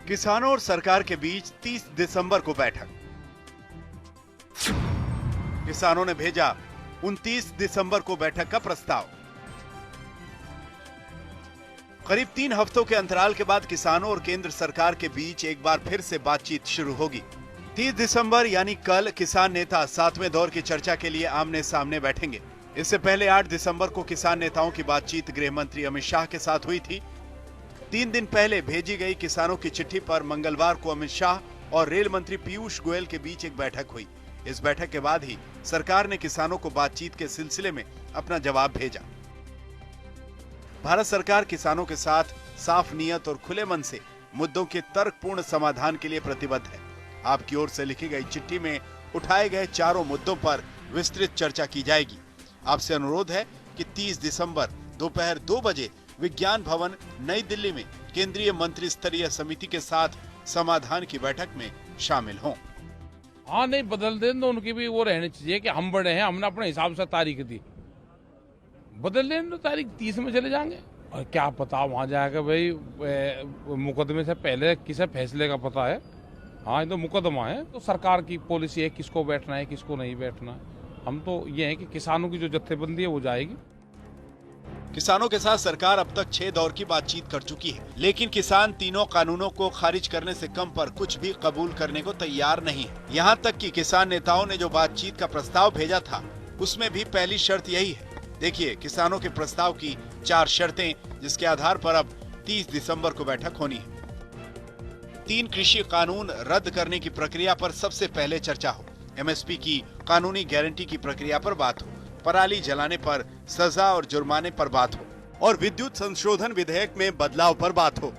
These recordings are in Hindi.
किसानों और सरकार के बीच 30 दिसंबर को बैठक। किसानों ने भेजा 29 दिसंबर को बैठक का प्रस्ताव। करीब 3 हफ्तों के अंतराल के बाद किसानों और केंद्र सरकार के बीच एक बार फिर से बातचीत शुरू होगी। 30 दिसंबर यानी कल किसान नेता 7वें दौर की चर्चा के लिए आमने सामने बैठेंगे। इससे पहले 8 दिसंबर को किसान नेताओं की बातचीत गृह मंत्री अमित शाह के साथ हुई थी। 3 दिन पहले भेजी गई किसानों की चिट्ठी पर मंगलवार को अमित शाह और रेल मंत्री पीयूष गोयल के बीच एक बैठक हुई। इस बैठक के बाद ही सरकार ने किसानों को बातचीत के सिलसिले में अपना जवाब भेजा। भारत सरकार किसानों के साथ साफ नियत और खुले मन से मुद्दों के तर्कपूर्ण समाधान के लिए प्रतिबद्ध है। आपकी ओर से लिखी गई चिट्ठी में उठाए गए चारों मुद्दों पर विस्तृत चर्चा की जाएगी। आपसे अनुरोध है कि 30 दिसंबर दोपहर 2 बजे विज्ञान भवन नई दिल्ली में केंद्रीय मंत्री स्तरीय समिति के साथ समाधान की बैठक में शामिल हों। हाँ, नहीं बदल दें तो उनकी भी वो रहनी चाहिए कि हम बड़े हैं, हमने अपने हिसाब से तारीख दी। बदल दें तो तारीख 30 में चले जाएंगे। और क्या पता वहाँ जाकर भाई मुकदमे से पहले किसे फैसले का पता है। हाँ, ये तो मुकदमा है, तो सरकार की पॉलिसी है किसको बैठना है किसको नहीं बैठना है। हम तो ये है कि किसानों की जो जत्थेबंदी है वो जाएगी। किसानों के साथ सरकार अब तक 6 दौर की बातचीत कर चुकी है, लेकिन किसान तीनों कानूनों को खारिज करने से कम पर कुछ भी कबूल करने को तैयार नहीं है। यहाँ तक कि किसान नेताओं ने जो बातचीत का प्रस्ताव भेजा था उसमें भी पहली शर्त यही है। देखिए किसानों के प्रस्ताव की 4 शर्तें, जिसके आधार पर अब 30 दिसंबर को बैठक होनी है। 3 कृषि कानून रद्द करने की प्रक्रिया पर सबसे पहले चर्चा हो। एमएसपी की कानूनी गारंटी की प्रक्रिया पर बात हो। पराली जलाने पर सजा और जुर्माने पर बात हो और विद्युत संशोधन विधेयक में बदलाव पर बात हो।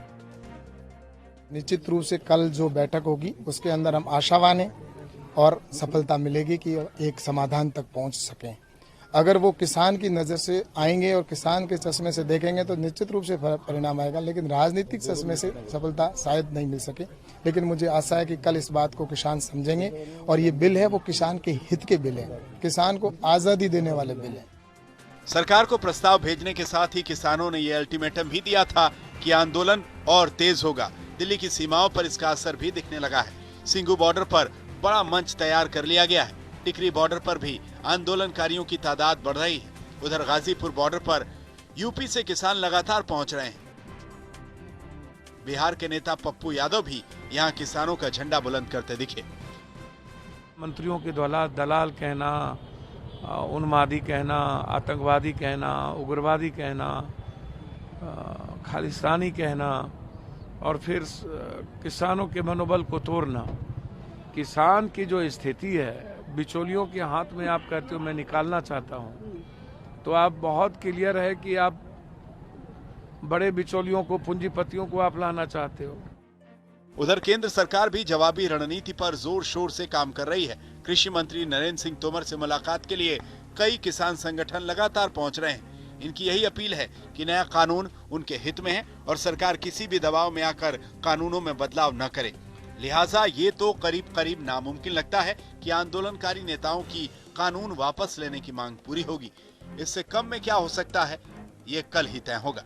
निश्चित रूप से कल जो बैठक होगी उसके अंदर हम आशावान हैं और सफलता मिलेगी कि एक समाधान तक पहुंच सकें। अगर वो किसान की नज़र से आएंगे और किसान के चश्मे से देखेंगे तो निश्चित रूप से परिणाम आएगा, लेकिन राजनीतिक चश्मे से सफलता शायद नहीं मिल सके। लेकिन मुझे आशा है कि कल इस बात को किसान समझेंगे और ये बिल है वो किसान के हित के बिल है, किसान को आज़ादी देने वाले बिल है। सरकार को प्रस्ताव भेजने के साथ ही किसानों ने ये अल्टीमेटम भी दिया था कि आंदोलन और तेज होगा। दिल्ली की सीमाओं पर इसका असर भी दिखने लगा है। सिंघू बॉर्डर पर बड़ा मंच तैयार कर लिया गया है। टिकरी बॉर्डर पर भी आंदोलनकारियों की तादाद बढ़ रही है। उधर गाजीपुर बॉर्डर पर यूपी से किसान लगातार पहुंच रहे हैं। बिहार के नेता पप्पू यादव भी यहां किसानों का झंडा बुलंद करते दिखे। मंत्रियों के द्वारा दलाल कहना, उन्मादी कहना, आतंकवादी कहना, उग्रवादी कहना, खालिस्तानी कहना और फिर किसानों के मनोबल को तोड़ना। किसान की जो स्थिति है बिचौलियों के हाथ में आप कहते हो मैं निकालना चाहता हूं, तो आप बहुत क्लियर है कि आप बड़े बिचौलियों को, पूंजीपतियों को आप लाना चाहते हो। उधर केंद्र सरकार भी जवाबी रणनीति पर जोर शोर से काम कर रही है। कृषि मंत्री नरेंद्र सिंह तोमर से मुलाकात के लिए कई किसान संगठन लगातार पहुंच रहे हैं। इनकी यही अपील है कि नया कानून उनके हित में है और सरकार किसी भी दबाव में आकर कानूनों में बदलाव न करे। लिहाजा ये तो करीब करीब नामुमकिन लगता है कि आंदोलनकारी नेताओं की कानून वापस लेने की मांग पूरी होगी। इससे कम में क्या हो सकता है, ये कल ही तय होगा।